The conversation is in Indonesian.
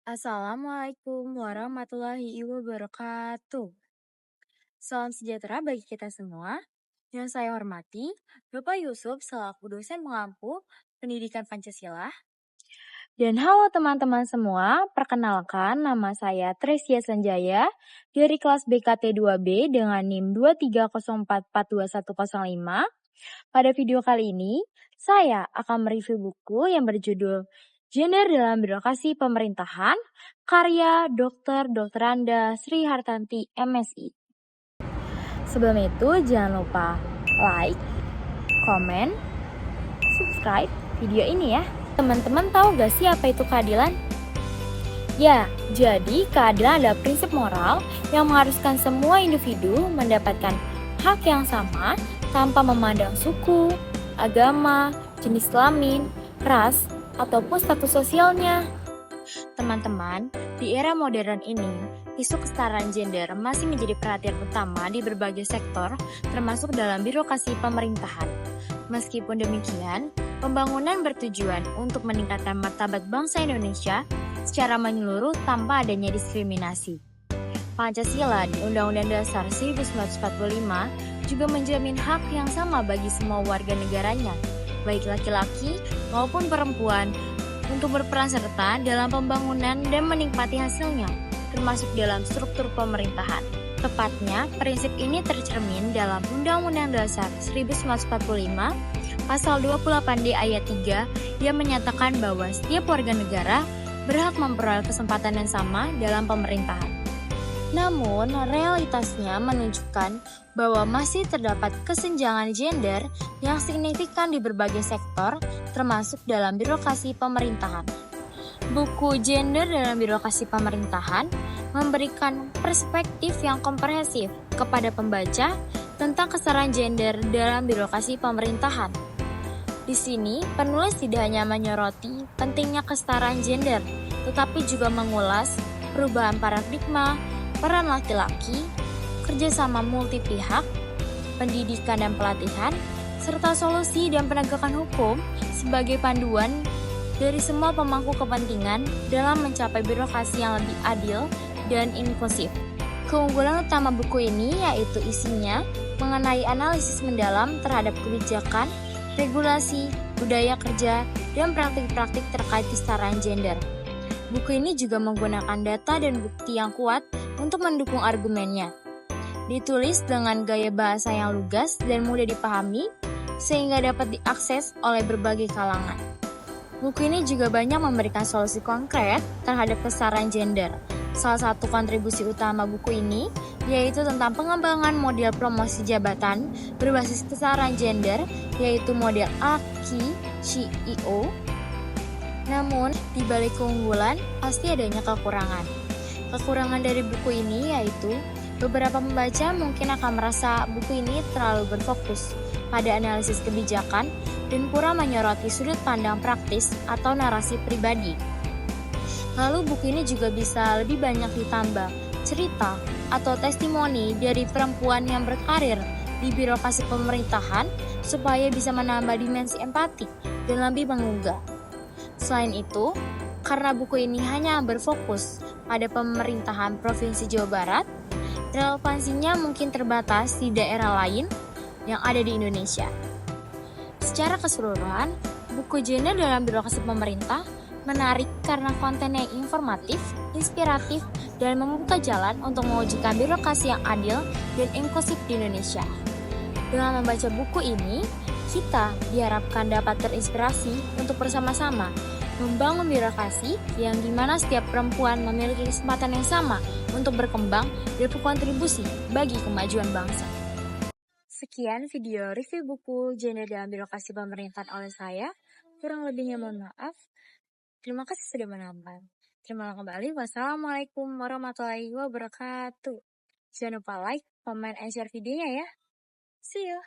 Assalamualaikum warahmatullahi wabarakatuh. Salam sejahtera bagi kita semua. Yang saya hormati, Bapak Yusuf selaku dosen pengampu pendidikan Pancasila. Dan halo teman-teman semua, perkenalkan nama saya Tresia Sanjaya dari kelas BKT 2B dengan NIM 230442105. Pada video kali ini, saya akan mereview buku yang berjudul Gender dalam Birokrasi Pemerintahan, karya Dr. Anda Sri Hartanti, MSI. Sebelum itu, jangan lupa like, komen, subscribe video ini ya. Teman-teman tahu gak sih apa itu keadilan? Ya, jadi keadilan adalah prinsip moral yang mengharuskan semua individu mendapatkan hak yang sama tanpa memandang suku, agama, jenis kelamin, ras, ataupun status sosialnya. Teman-teman, di era modern ini, isu kesetaraan gender masih menjadi perhatian utama di berbagai sektor, termasuk dalam birokrasi pemerintahan. Meskipun demikian, pembangunan bertujuan untuk meningkatkan martabat bangsa Indonesia secara menyeluruh tanpa adanya diskriminasi. Pancasila di Undang-Undang Dasar 1945 juga menjamin hak yang sama bagi semua warga negaranya, baik laki-laki maupun perempuan, untuk berperan serta dalam pembangunan dan menikmati hasilnya, termasuk dalam struktur pemerintahan. Tepatnya, prinsip ini tercermin dalam Undang-Undang Dasar 1945, Pasal 28D ayat 3 yang menyatakan bahwa setiap warga negara berhak memperoleh kesempatan yang sama dalam pemerintahan. Namun, realitasnya menunjukkan bahwa masih terdapat kesenjangan gender yang signifikan di berbagai sektor, termasuk dalam birokrasi pemerintahan. Buku Gender dalam Birokrasi Pemerintahan memberikan perspektif yang komprehensif kepada pembaca tentang kesetaraan gender dalam birokrasi pemerintahan. Di sini, penulis tidak hanya menyoroti pentingnya kesetaraan gender, tetapi juga mengulas perubahan paradigma, peran laki-laki, kerjasama multi pihak, pendidikan dan pelatihan, serta solusi dan penegakan hukum sebagai panduan dari semua pemangku kepentingan dalam mencapai birokrasi yang lebih adil dan inklusif. Keunggulan utama buku ini yaitu isinya mengenai analisis mendalam terhadap kebijakan, regulasi, budaya kerja, dan praktik-praktik terkait kesetaraan gender. Buku ini juga menggunakan data dan bukti yang kuat untuk mendukung argumennya. Ditulis dengan gaya bahasa yang lugas dan mudah dipahami, sehingga dapat diakses oleh berbagai kalangan. Buku ini juga banyak memberikan solusi konkret terhadap kesetaraan gender. Salah satu kontribusi utama buku ini yaitu tentang pengembangan model promosi jabatan berbasis kesetaraan gender, yaitu model AKI CEO. Namun, di balik keunggulan pasti adanya kekurangan. Kekurangan dari buku ini yaitu beberapa pembaca mungkin akan merasa buku ini terlalu berfokus pada analisis kebijakan dan kurang menyoroti sudut pandang praktis atau narasi pribadi. Lalu buku ini juga bisa lebih banyak ditambah cerita atau testimoni dari perempuan yang berkarir di birokrasi pemerintahan supaya bisa menambah dimensi empati dan lebih menggugah. Selain itu, karena buku ini hanya berfokus pada pemerintahan Provinsi Jawa Barat, relevansinya mungkin terbatas di daerah lain yang ada di Indonesia. Secara keseluruhan, buku Gender dalam Birokrasi Pemerintah menarik karena kontennya informatif, inspiratif, dan membuka jalan untuk mewujudkan birokrasi yang adil dan inklusif di Indonesia. Dengan membaca buku ini, kita diharapkan dapat terinspirasi untuk bersama-sama membangun birokrasi yang dimana setiap perempuan memiliki kesempatan yang sama untuk berkembang dan berkontribusi bagi kemajuan bangsa. Sekian video review buku Gender dalam Birokrasi Pemerintahan oleh saya. Kurang lebihnya mohon maaf. Terima kasih sudah menonton. Terima kasih kembali. Wassalamualaikum warahmatullahi wabarakatuh. Jangan lupa like, comment, and share videonya ya. See you.